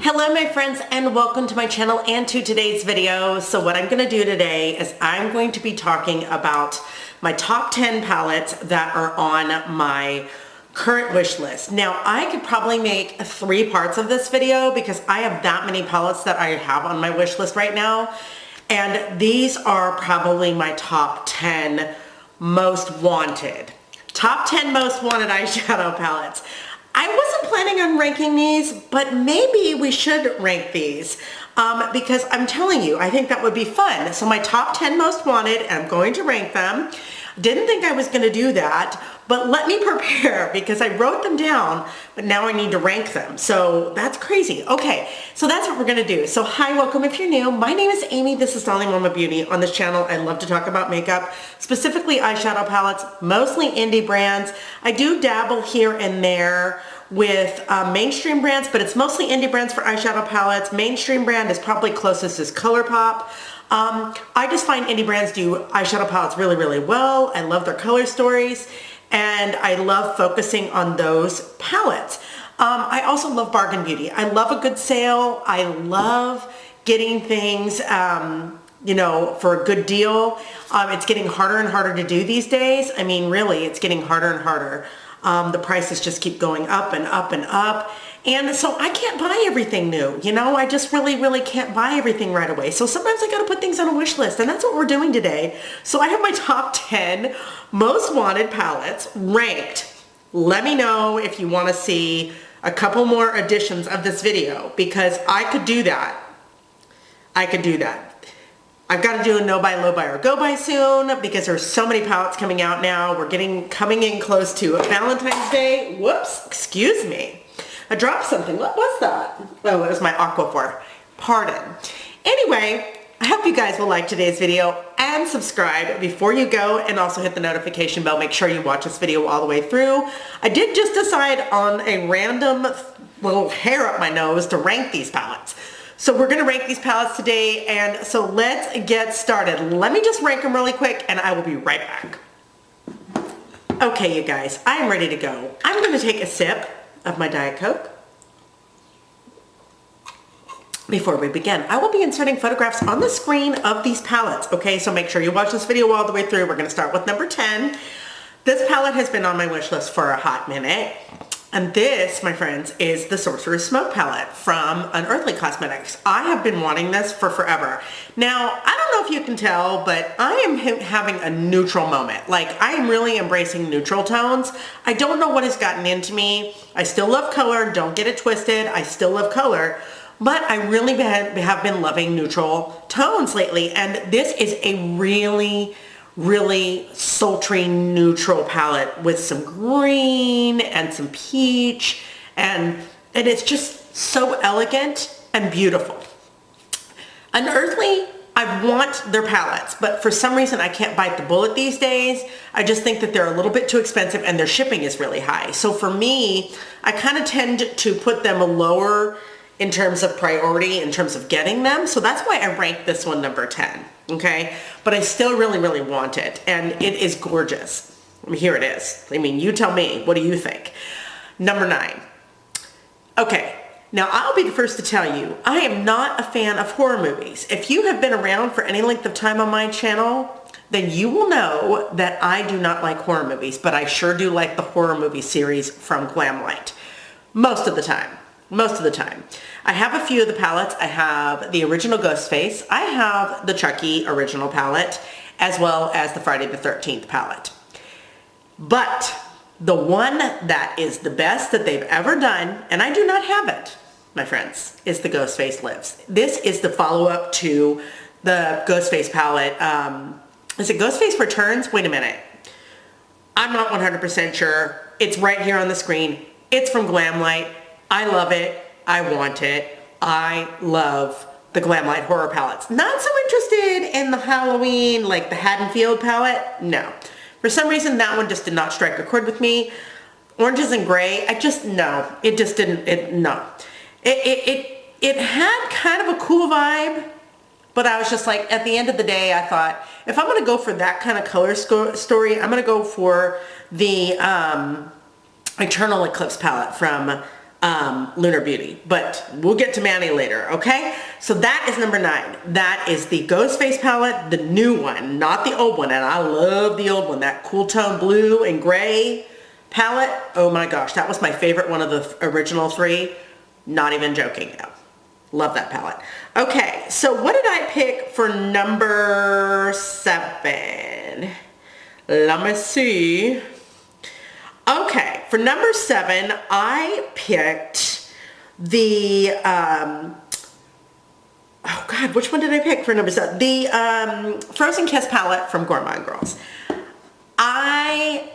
Hello my friends and welcome to my channel and to today's video. So what I'm going to do today is I'm going to be talking about my top 10 palettes that are on my current wish list. Now I could probably make 3 parts of this video because I have that many palettes that I have on my wish list right now, and these are probably my top 10 most wanted. Top 10 most wanted eyeshadow palettes. I wasn't planning on ranking these, but maybe we should rank these because I'm telling you, I think that would be fun. So my top 10 most wanted, I'm going to rank them. Didn't think I was going to do that, but let me prepare because I wrote them down, but now I need to rank them. So that's crazy. Okay, so that's what we're going to do. So hi, welcome if you're new. My name is Amy. This is Dolly Mama Beauty. On this channel, I love to talk about makeup, specifically eyeshadow palettes, mostly indie brands. I do dabble here and there with mainstream brands, but it's mostly indie brands for eyeshadow palettes. Mainstream brand is probably closest is ColourPop. I just find indie brands do eyeshadow palettes really, really well. I love their color stories, and I love focusing on those palettes. I also love bargain beauty. I love a good sale. I love getting things, you know, for a good deal. It's getting harder and harder to do these days. I mean, really, it's getting harder and harder. The prices just keep going up and up and up. And so I can't buy everything new, you know, I just really can't buy everything right away. So sometimes I got to put things on a wish list, and that's what we're doing today. So I have my top 10 most wanted palettes ranked. Let me know if you want to see a couple more editions of this video because I could do that. I could do that. I've got to do a no buy, low buy, or go buy soon because there's so many palettes coming out now. We're coming in close to Valentine's Day. Whoops, excuse me. I dropped something. What was that? Oh, it was my Aquaphor. Pardon. Anyway, I hope you guys will like today's video and subscribe before you go, and also hit the notification bell. Make sure you watch this video all the way through. I did just decide on a random little hair up my nose to rank these palettes. So we're going to rank these palettes today, and so let's get started. Let me just rank them really quick and I will be right back. Okay, you guys, I am ready to go. I'm going to take a sip of my Diet Coke. Before we begin, I will be inserting photographs on the screen of these palettes, okay? So make sure you watch this video all the way through. We're going to start with number 10. This palette has been on my wish list for a hot minute. And this, my friends, is the Sorcerous Smoke palette from Unearthly Cosmetics. I have been wanting this for forever. Now, I don't know if you can tell, but I am having a neutral moment. Like, I am really embracing neutral tones. I don't know what has gotten into me. I still love color. Don't get it twisted. I still love color. But I really have been loving neutral tones lately. And this is a really sultry neutral palette with some green and some peach, and it's just so elegant and beautiful. Unearthly, I want their palettes, but for some reason I can't bite the bullet these days. I just think that they're a little bit too expensive and their shipping is really high. So for me, I kind of tend to put them lower in terms of priority, in terms of getting them. So that's why I ranked this one number 10, okay? But I still really want it, and it is gorgeous. I mean, here it is. I mean, you tell me, what do you think? Number 9. Okay, now I'll be the first to tell you, I am not a fan of horror movies. If you have been around for any length of time on my channel, then you will know that I do not like horror movies, but I sure do like the horror movie series from Glamlite. Most of the time. Most of the time. I have a few of the palettes. I have the original Ghostface. I have the Chucky original palette, as well as the Friday the 13th palette. But the one that is the best that they've ever done, and I do not have it, my friends, is the Ghostface Lives. This is the follow-up to the Ghostface palette. Is it Ghostface Returns? Wait a minute. I'm not 100% sure. It's right here on the screen. It's from Glamlite. I love it. I want it. I love the Glamlite horror palettes. Not so interested in the Halloween, like the Haddonfield palette. No. For some reason, that one just did not strike a chord with me. Oranges and Gray, no. It just didn't, no. It had kind of a cool vibe, but I was just like, at the end of the day, I thought, if I'm going to go for that kind of color story, I'm going to go for the Eternal Eclipse palette from Lunar Beauty, but we'll get to Manny later, okay? So that is number 9. That is the Ghostface palette, the new one, not the old one, and I love the old one, that cool tone blue and gray palette. Oh my gosh, that was my favorite one of the original 3. Not even joking now. Love that palette. Okay, so what did I pick for number 7? Let me see. Okay, for number 7, I picked the, oh God, which one did I pick for number 7? The Frozen Kiss palette from Gourmande Girls. I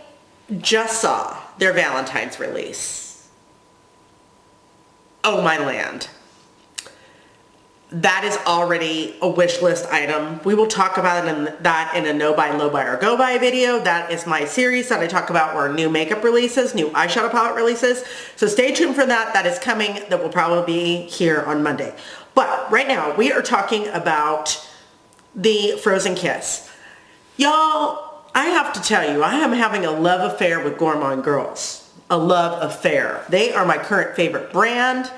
just saw their Valentine's release. Oh my land. That is already a wish list item. We will talk about that in a no buy, low buy, or go buy video. That is my series that I talk about where new makeup releases, new eyeshadow palette releases. So stay tuned for that. That is coming. That will probably be here on Monday. But right now we are talking about the Frozen Kiss. Y'all, I have to tell you, I am having a love affair with Gourmande Girls. A love affair. They are my current favorite brand.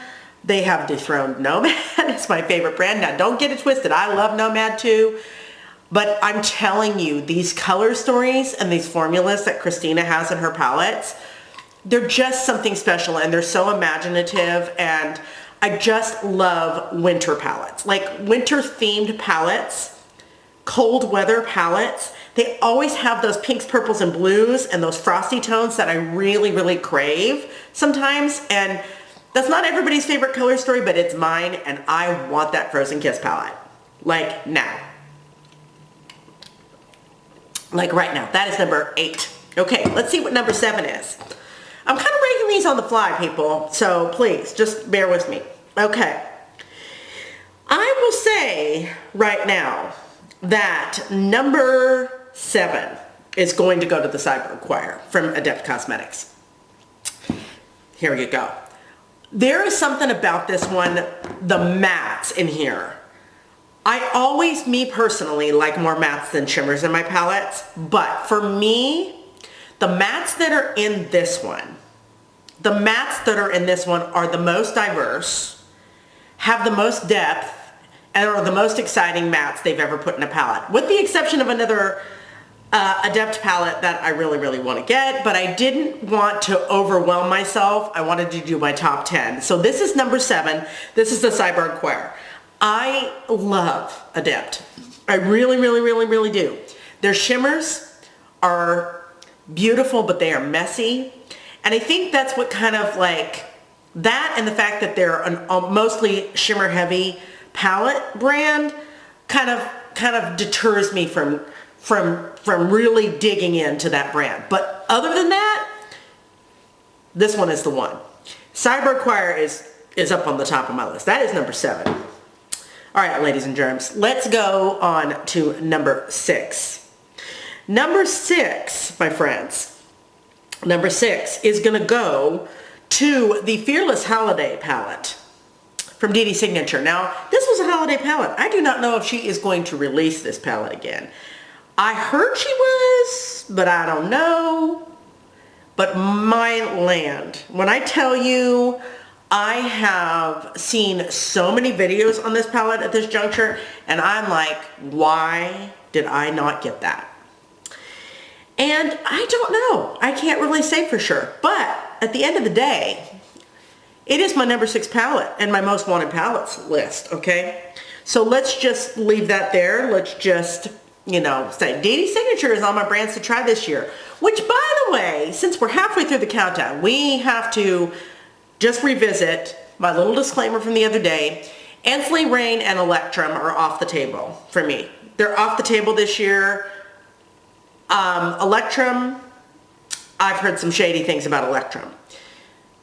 They have dethroned Nomad. It's my favorite brand. Now, don't get it twisted. I love Nomad too. But I'm telling you, these color stories and these formulas that Christina has in her palettes, they're just something special, and they're so imaginative, and I just love winter palettes. Like winter themed palettes, cold weather palettes. They always have those pinks, purples, and blues and those frosty tones that I really, really crave sometimes. And that's not everybody's favorite color story, but it's mine, and I want that Frozen Kiss palette. Like now. Like right now. That is number 8. Okay, let's see what number 7 is. I'm kind of ranking these on the fly, people, so please, just bear with me. Okay. I will say right now that number 7 is going to go to the Cyborg Choir from Adept Cosmetics. Here you go. There is something about this one, the mattes in here. I always, me personally, like more mattes than shimmers in my palettes, but for me, the mattes that are in this one, are the most diverse, have the most depth, and are the most exciting mattes they've ever put in a palette, with the exception of another Adept palette that I really, really want to get, but I didn't want to overwhelm myself. I wanted to do my top 10. So this is number 7. This is the Cyborg Choir. I love Adept. I really, really, really, really do. Their shimmers are beautiful, but they are messy. And I think that's what kind of like, that and the fact that they're a mostly shimmer heavy palette brand kind of deters me from really digging into that brand. But other than that, this one is the one. Cyborg Choir is up on the top of my list. That is number 7. All right, ladies and germs, let's go on to number 6. Number 6, my friends, number 6 is going to go to the Fearless Holiday palette from Dede Signature. Now, this was a holiday palette. I do not know if she is going to release this palette again. I heard she was, but I don't know. But my land, when I tell you, I have seen so many videos on this palette at this juncture, and I'm like, why did I not get that? And I don't know. I can't really say for sure. But at the end of the day, it is my number 6 palette and my most wanted palettes list, okay? So let's just leave that there. Let's just, you know, say Dede Signature is on my brands to try this year. Which, by the way, since we're halfway through the countdown, we have to just revisit my little disclaimer from the other day. Ainsley Rain and Electrum are off the table for me. They're off the table this year. Electrum, I've heard some shady things about Electrum.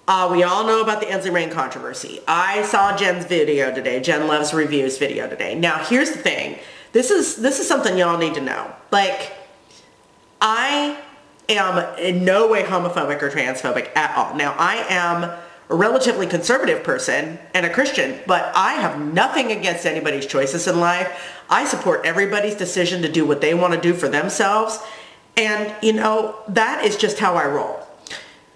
We all know about the Ainsley Rain controversy. I saw Jen's video today. Jen Loves Reviews video today. Now, here's the thing. This is something y'all need to know. Like, I am in no way homophobic or transphobic at all. Now, I am a relatively conservative person and a Christian, but I have nothing against anybody's choices in life. I support everybody's decision to do what they want to do for themselves. And, you know, that is just how I roll.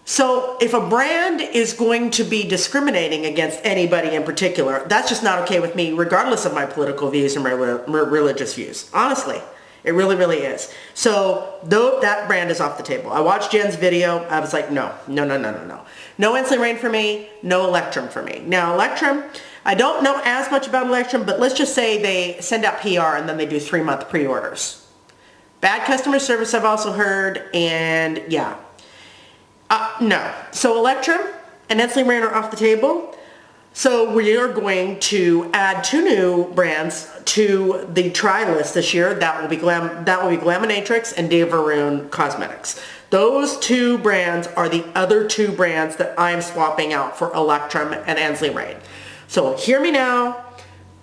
So if a brand is going to be discriminating against anybody in particular, that's just not okay with me, regardless of my political views and my religious views. Honestly, it really, really is. So though that brand is off the table. I watched Jen's video. I was like, no. No Instant Rain for me. No Electrum for me. Now Electrum, I don't know as much about Electrum, but let's just say they send out PR and then they do 3-month pre-orders. Bad customer service I've also heard, and yeah. No. So Electrum and Instant Rain are off the table. So we are going to add 2 new brands to the try list this year. That will be Glaminatrix and Divination Cosmetics. Those 2 brands are the other 2 brands that I'm swapping out for Electrum and Instant Rain. So hear me now.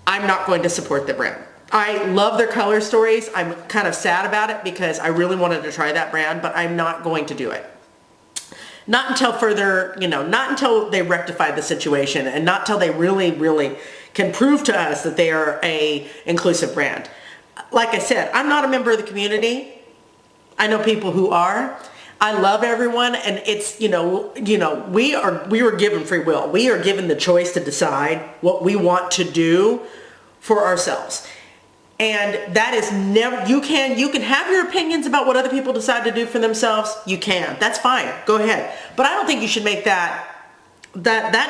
I'm not going to support the brand. I love their color stories. I'm kind of sad about it because I really wanted to try that brand, but I'm not going to do it. Not until further, not until they rectify the situation and not until they really, really can prove to us that they are a inclusive brand. Like I said, I'm not a member of the community. I know people who are. I love everyone, and it's, we were given free will. We are given the choice to decide what we want to do for ourselves. And that is never, you can have your opinions about what other people decide to do for themselves. You can. That's fine. Go ahead. But I don't think you should make that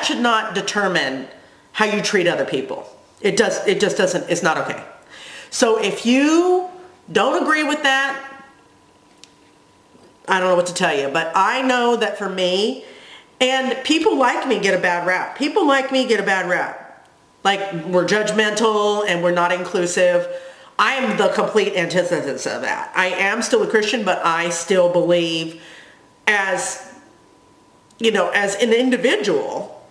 should not determine how you treat other people. It just doesn't, it's not okay. So if you don't agree with that, I don't know what to tell you, but I know that for me, and people like me get a bad rap. People like me get a bad rap. Like, we're judgmental and we're not inclusive. I am the complete antithesis of that. I am still a Christian, but I still believe as an individual,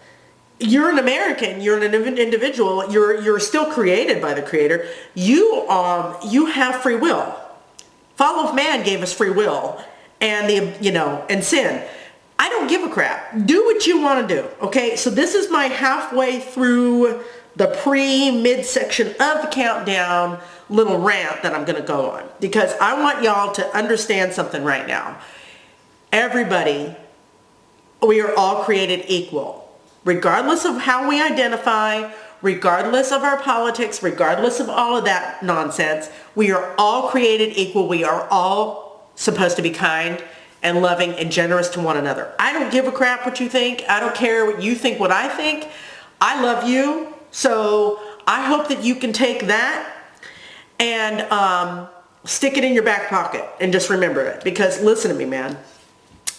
you're an American, you're an individual, you're still created by the Creator. You have free will. Fall of man gave us free will and and sin. I don't give a crap. Do what you want to do. Okay, so this is my halfway through the mid-section of the countdown little rant that I'm going to go on, because I want y'all to understand something right now. Everybody, we are all created equal, regardless of how we identify, regardless of our politics, regardless of all of that nonsense. We are all created equal. We are all supposed to be kind and loving and generous to one another. I don't give a crap what you think. I don't care what you think, what I think. I love you. So I hope that you can take that and stick it in your back pocket and just remember it. Because listen to me, man.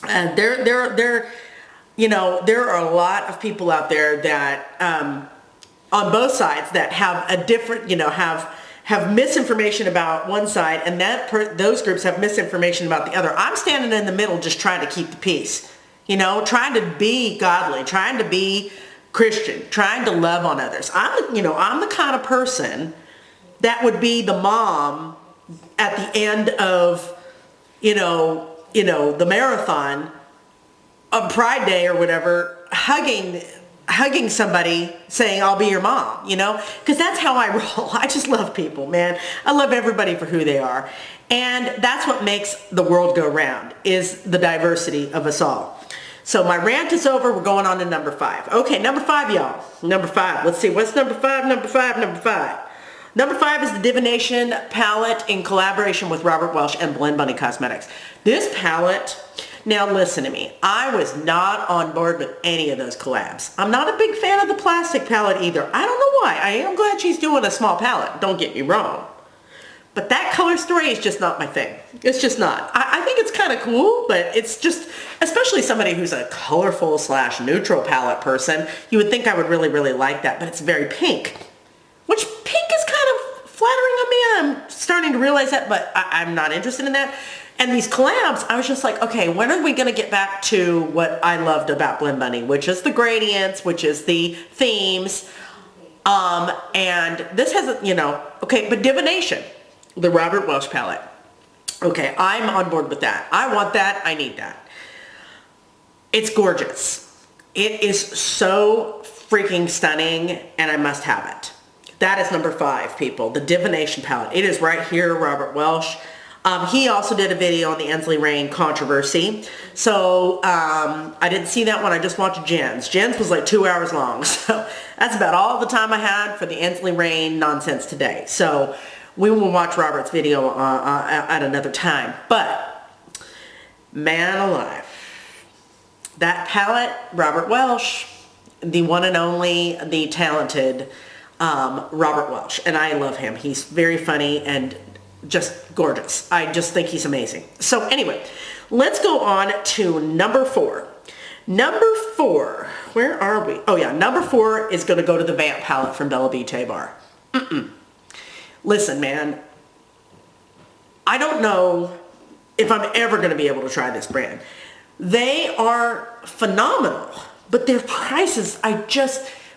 There are a lot of people out there that on both sides that have a different, have misinformation about one side, and those groups have misinformation about the other. I'm standing in the middle just trying to keep the peace, trying to be godly, trying to be Christian, trying to love on others. I'm the kind of person that would be the mom at the end of, the marathon of Pride Day or whatever, hugging somebody saying, I'll be your mom, because that's how I roll. I just love people, man. I love everybody for who they are. And that's what makes the world go round, is the diversity of us all. So my rant is over. We're going on to number 5. Okay, number 5, y'all. Number 5. Let's see. What's number 5? Number 5. Number 5 is the Divination palette in collaboration with Robert Welsh and Blend Bunny Cosmetics. This palette, now listen to me. I was not on board with any of those collabs. I'm not a big fan of the plastic palette either. I don't know why. I am glad she's doing a small palette. Don't get me wrong. But that color story is just not my thing. It's just not. I think it's kind of cool, but it's just, especially somebody who's a colorful / neutral palette person, you would think I would really, really like that, but it's very pink. Which pink is kind of flattering on me. I'm starting to realize that, but I'm not interested in that. And these collabs, I was just like, okay, when are we going to get back to what I loved about Blend Bunny, which is the gradients, which is the themes. And this has, okay, but Divination, the Robert Welsh palette. Okay, I'm on board with that. I want that. I need that. It's gorgeous. It is so freaking stunning, and I must have it. That is number 5, people. The Divination palette. It is right here, Robert Welsh. He also did a video on the Ensley Rain controversy. So I didn't see that one. I just watched Jen's. Jen's was like 2 hours long. So that's about all the time I had for the Ensley Rain nonsense today. So we will watch Robert's video at another time. But man alive, that palette, Robert Welsh, the one and only, the talented Robert Welsh. And I love him. He's very funny and just gorgeous. I just think he's amazing. So anyway, let's go on to number 4. Number 4, where are we? Oh yeah, number 4 is going to go to the Vamp palette from Bella Beaute Bar. Listen, man, I don't know if I'm ever going to be able to try this brand. They are phenomenal, but their prices,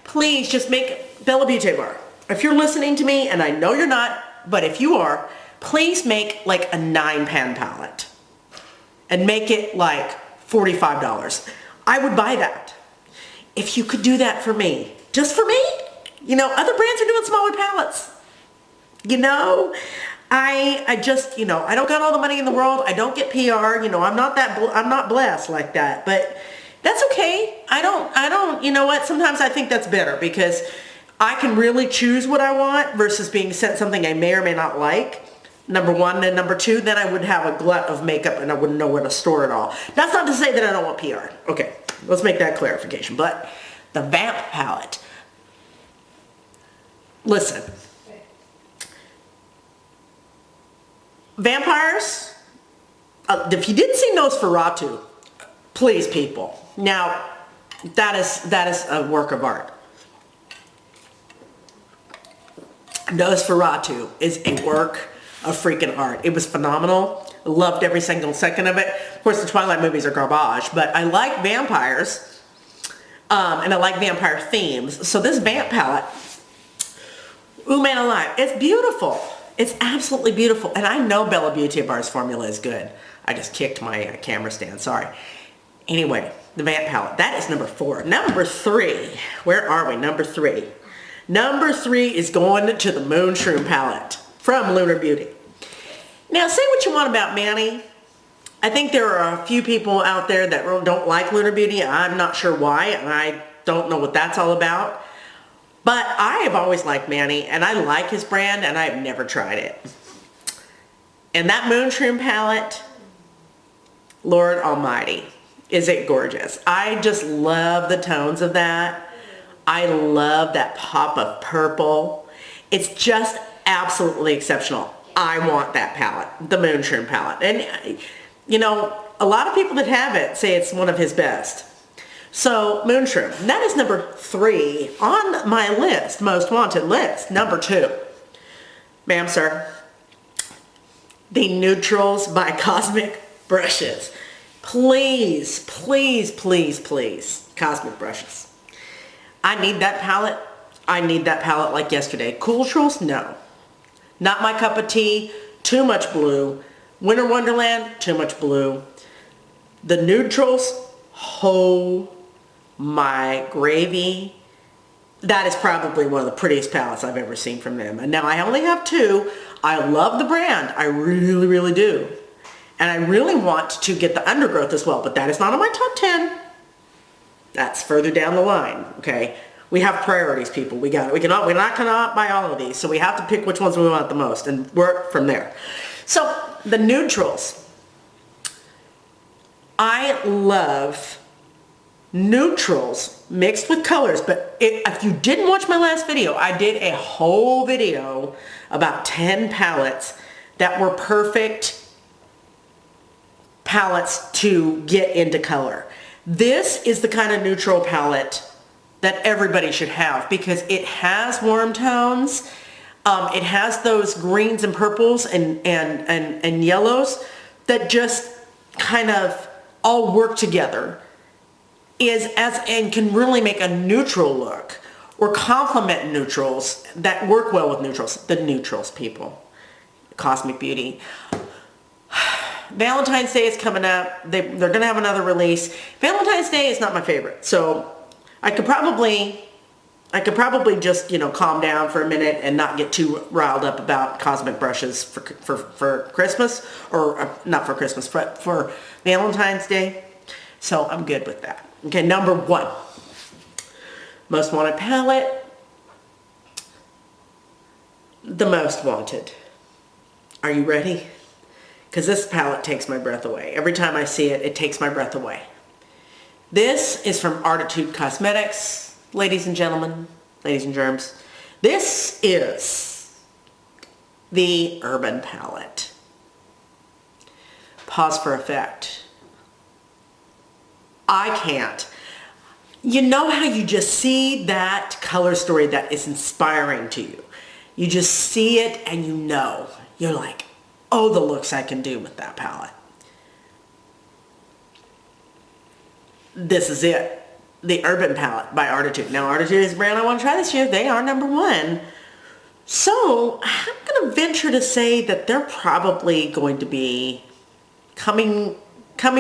please just make Bella Beaute Bar. If you're listening to me, and I know you're not, but if you are, please make like a 9-pan palette and make it like $45. I would buy that. If you could do that for me, just for me, you know, other brands are doing smaller palettes. You know, I just, you know, I don't got all the money in the world. I don't get PR, you know, I'm not blessed like that, but that's okay. I don't, you know what? Sometimes I think that's better because I can really choose what I want versus being sent something I may or may not like. Number 1, and number 2, then I would have a glut of makeup and I wouldn't know where to store it all. That's not to say that I don't want PR. Okay, let's make that clarification. But the Vamp palette, listen, vampires, if you didn't see Nosferatu, please people. Now, that is a work of art. Nosferatu is a work of freaking art. It was phenomenal. Loved every single second of it. Of course, the Twilight movies are garbage, but I like vampires, and I like vampire themes. So this Vamp palette, ooh man alive, it's beautiful. It's absolutely beautiful. And I know Bella Beaute Bar's formula is good. I just kicked my camera stand, sorry. Anyway, the Vamp palette, that is number 4. Number 3, where are we? Number 3. Number 3 is going to the Moonshroom palette from Lunar Beauty. Now, say what you want about Manny. I think there are a few people out there that don't like Lunar Beauty. I'm not sure why, and I don't know what that's all about. But I have always liked Manny, and I like his brand, and I have never tried it. And that Moonshroom palette, Lord Almighty, is it gorgeous. I just love the tones of that. I love that pop of purple. It's just absolutely exceptional. I want that palette, the Moonshroom palette. And, you know, a lot of people that have it say it's one of his best. So, Moonshroom, that is number 3 on my list, most wanted list. Number 2, ma'am, sir, the Neutrals by Cosmic Brushes. Please, please, please, please, Cosmic Brushes. I need that palette. I need that palette like yesterday. Cool Trolls? No. Not my cup of tea. Too much blue. Winter Wonderland? Too much blue. The Neutrals? Oh my gravy. That is probably one of the prettiest palettes I've ever seen from them. And now I only have 2. I love the brand. I really, really do. And I really want to get the Undergrowth as well, but that is not on my top 10. That's further down the line, okay? We have priorities, people. We're not gonna buy all of these, so we have to pick which ones we want the most and work from there. So, the Neutrals. I love neutrals mixed with colors, but if you didn't watch my last video, I did a whole video about 10 palettes that were perfect palettes to get into color. This is the kind of neutral palette that everybody should have because it has warm tones. It has those greens and purples and yellows that just kind of all work together and can really make a neutral look or complement neutrals that work well with neutrals. The neutrals, people. Cosmic Beauty. Valentine's Day is coming up. They're going to have another release. Valentine's Day is not my favorite. So I could probably I could probably just, you know, calm down for a minute and not get too riled up about cosmic brushes for Christmas, or not for Christmas, but for Valentine's Day. So I'm good with that. Okay, number 1. Most wanted palette. The most wanted. Are you ready? Because this palette takes my breath away. Every time I see it, it takes my breath away. This is from Artitude Cosmetics. Ladies and gentlemen, ladies and germs, this is the Urban palette. Pause for effect. I can't. You know how you just see that color story that is inspiring to you. You just see it and you know. You're like, oh, the looks I can do with that palette. This is it. The Urban palette by Artitude. Now, Artitude is a brand I want to try this year. They are number 1. So, I'm going to venture to say that they're probably going to be coming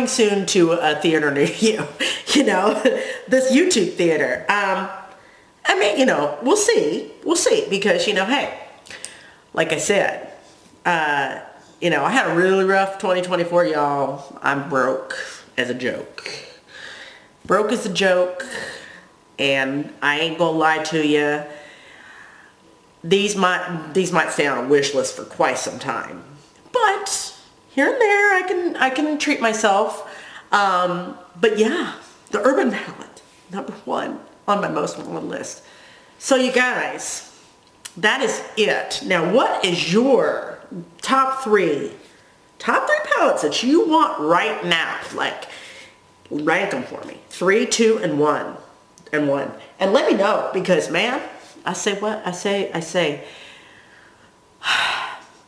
soon to a theater near you. You know, this YouTube theater. I mean, you know, we'll see. We'll see. Because, you know, hey, like I said, you know, I had a really rough 2024, y'all. I'm broke as a joke. Broke as a joke, and I ain't gonna lie to you. These might stay on a wish list for quite some time, but here and there I can treat myself. But yeah, the Urban palette, number 1 on my most wanted list. So you guys, that is it. Now, what is your top 3 palettes that you want right now? Like, rank them for me. 3, 2, and 1. And let me know, because man, I say,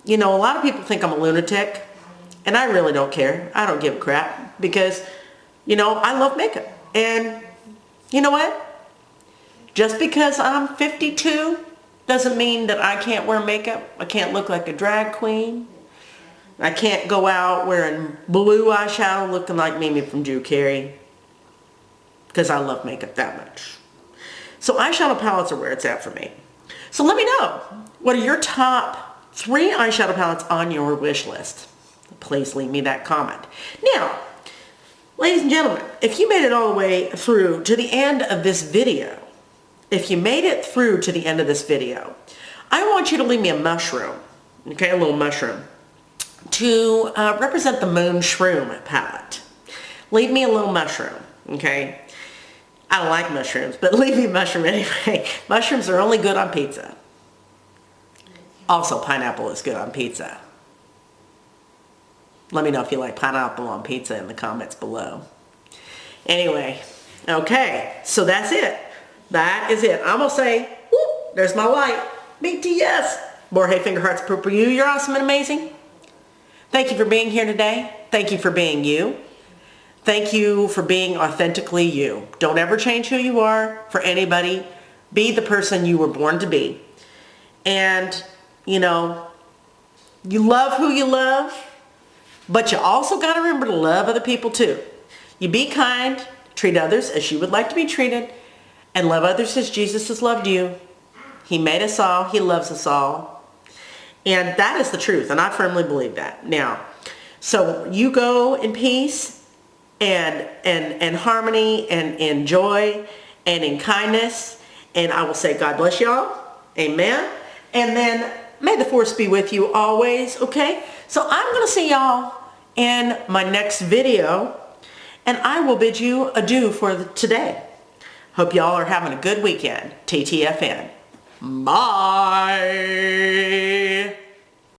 you know, a lot of people think I'm a lunatic, and I really don't care. I don't give a crap, because, you know, I love makeup. And you know what? Just because I'm 52 doesn't mean that I can't wear makeup. I can't look like a drag queen. I can't go out wearing blue eyeshadow looking like Mimi from Drew Carey, because I love makeup that much. So eyeshadow palettes are where it's at for me. So let me know, what are your top 3 eyeshadow palettes on your wish list? Please leave me that comment. Now, ladies and gentlemen, if you made it all the way through to the end of this video, I want you to leave me a mushroom, okay, a little mushroom, to represent the Moonshroom palette. Leave me a little mushroom, okay? I don't like mushrooms, but leave me a mushroom anyway. Mushrooms are only good on pizza. Also, pineapple is good on pizza. Let me know if you like pineapple on pizza in the comments below. Anyway, okay, so that's it. That is it. I'm going to say, whoop, there's my light. BTS. More hey finger hearts for you. You're awesome and amazing. Thank you for being here today. Thank you for being you. Thank you for being authentically you. Don't ever change who you are for anybody. Be the person you were born to be. And, you know, you love who you love, but you also got to remember to love other people too. You be kind, treat others as you would like to be treated, and love others as Jesus has loved you. He made us all. He loves us all. And that is the truth, and I firmly believe that. Now, so you go in peace and harmony and in joy and in kindness, and I will say God bless y'all. Amen. And then may the force be with you always, okay? So I'm going to see y'all in my next video, and I will bid you adieu for today. Hope y'all are having a good weekend. TTFN. Bye.